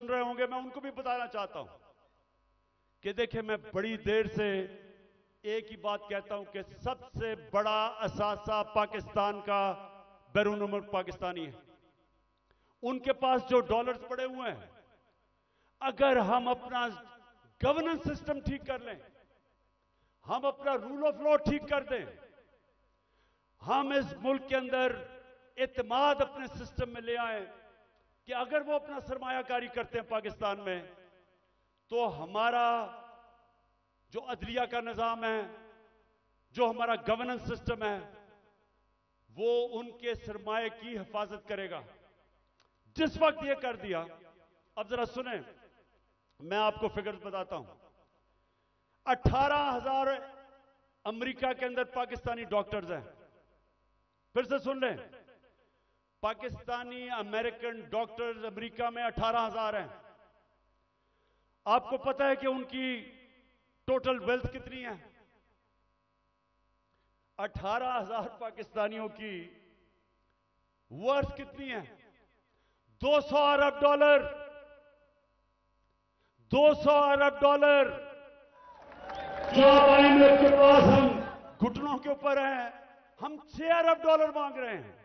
रहे होंगे, मैं उनको भी बताना चाहता हूं कि देखिए, मैं बड़ी देर से एक ही बात कहता हूं कि सबसे बड़ा असासा पाकिस्तान का बैरून मुल्क पाकिस्तानी है। उनके पास जो डॉलर्स पड़े हुए हैं, अगर हम अपना गवर्नेंस सिस्टम ठीक कर लें, हम अपना रूल ऑफ लॉ ठीक कर दें, हम इस मुल्क के अंदर एतमाद अपने सिस्टम में ले आए कि अगर वो अपना सरमायाकारी करते हैं पाकिस्तान में, तो हमारा जो अदलिया का निजाम है, जो हमारा गवर्नेंस सिस्टम है, वो उनके सरमाए की हिफाजत करेगा। जिस वक्त ये कर दिया, अब जरा सुने, मैं आपको फिगर्स बताता हूं। 18,000 अमेरिका के अंदर पाकिस्तानी डॉक्टर्स हैं। फिर से सुन लें, पाकिस्तानी अमेरिकन डॉक्टर्स अमेरिका में 18,000 हैं। आपको पता है कि उनकी टोटल वेल्थ कितनी है? 18,000 पाकिस्तानियों की वर्थ कितनी है? 200 अरब डॉलर। 200 अरब डॉलर जो IMF के पास हम घुटनों के ऊपर हैं, हम 6 अरब डॉलर मांग रहे हैं।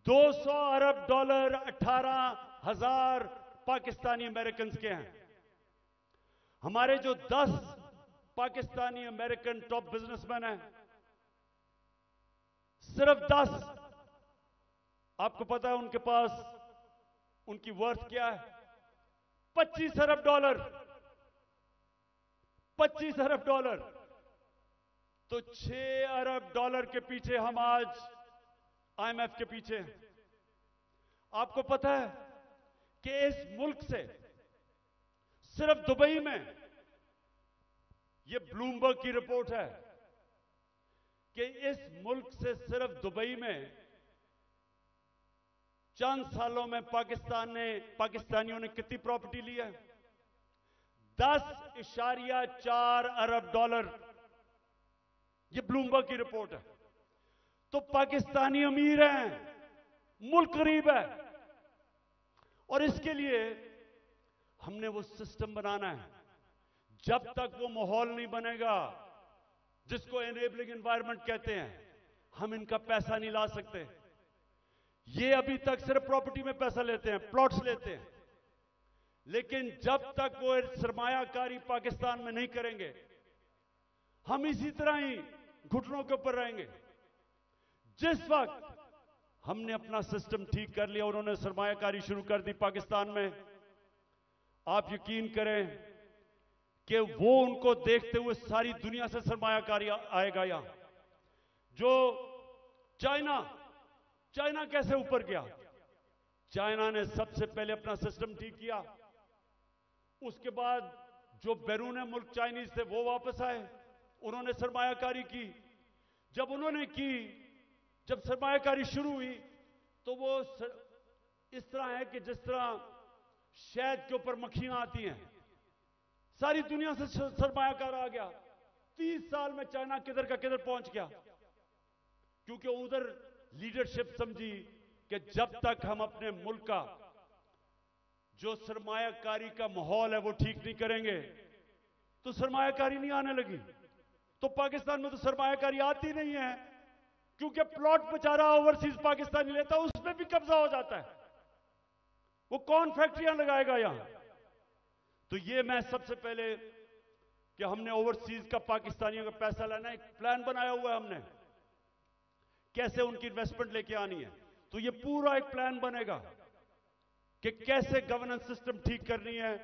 200 अरब डॉलर 18,000 पाकिस्तानी अमेरिकन के हैं। हमारे जो 10 पाकिस्तानी अमेरिकन टॉप बिजनेसमैन हैं, सिर्फ 10, आपको पता है उनके पास उनकी वर्थ क्या है? 25 अरब डॉलर। 25 अरब डॉलर। तो 6 अरब डॉलर के पीछे हम आज IMF के पीछे हैं। आपको पता है कि इस मुल्क से सिर्फ दुबई में, यह ब्लूमबर्ग की रिपोर्ट है कि इस मुल्क से सिर्फ दुबई में चंद सालों में पाकिस्तानियों ने कितनी प्रॉपर्टी ली है? 10.4 अरब डॉलर। यह ब्लूमबर्ग की रिपोर्ट है। तो पाकिस्तानी अमीर हैं, मुल्क गरीब है, और इसके लिए हमने वो सिस्टम बनाना है। जब तक वो माहौल नहीं बनेगा, जिसको एनेबलिंग एनवायरनमेंट कहते हैं, हम इनका पैसा नहीं ला सकते। ये अभी तक सिर्फ प्रॉपर्टी में पैसा लेते हैं, प्लॉट्स लेते हैं, लेकिन जब तक वो सरमायाकारी पाकिस्तान में नहीं करेंगे, हम इसी तरह ही घुटनों के ऊपर रहेंगे। जिस वक्त हमने अपना सिस्टम ठीक कर लिया, उन्होंने सरमायाकारी शुरू कर दी पाकिस्तान में, आप यकीन करें कि वो उनको देखते हुए सारी दुनिया से सरमायाकारी आएगा। यहां जो चाइना कैसे ऊपर गया? चाइना ने सबसे पहले अपना सिस्टम ठीक किया, उसके बाद जो बैरून मुल्क चाइनीज थे वो वापस आए, उन्होंने सरमायाकारी की। जब सरमायाकारी शुरू हुई तो वो इस तरह है कि जिस तरह शहद के ऊपर मक्खियां आती हैं, सारी दुनिया से सरमायाकार आ गया। 30 साल में चाइना किधर का किधर पहुंच गया, क्योंकि उधर लीडरशिप समझी कि जब तक हम अपने मुल्क का जो सरमायाकारी का माहौल है वो ठीक नहीं करेंगे, तो सरमायाकारी नहीं आने लगी। तो पाकिस्तान में तो सरमायाकारी आती नहीं है, क्योंकि प्लॉट बेचारा ओवरसीज पाकिस्तानी लेता है, उसमें भी कब्जा हो जाता है। वो कौन फैक्ट्रियां लगाएगा यहां? तो ये मैं सबसे पहले कि हमने ओवरसीज का पाकिस्तानियों का पैसा लेना, एक प्लान बनाया हुआ है हमने, कैसे उनकी इन्वेस्टमेंट लेके आनी है। तो ये पूरा एक प्लान बनेगा कि कैसे गवर्नेंस सिस्टम ठीक करनी है।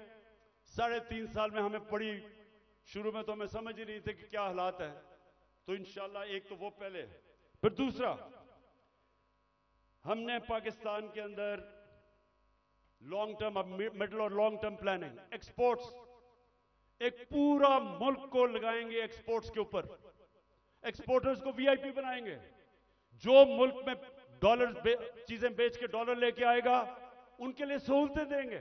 3.5 साल में हमें पड़ी, शुरू में तो हमें समझ ही नहीं थे कि क्या हालात है। तो इंशाल्लाह एक तो वो पहले, फिर दूसरा, हमने पाकिस्तान के अंदर लॉन्ग टर्म, मिडिल और लॉन्ग टर्म प्लानिंग, एक्सपोर्ट्स, एक पूरा मुल्क को लगाएंगे एक्सपोर्ट्स के ऊपर। एक्सपोर्टर्स को VIP बनाएंगे। जो मुल्क में चीजें बेच के डॉलर लेके आएगा, उनके लिए सहूलतें देंगे।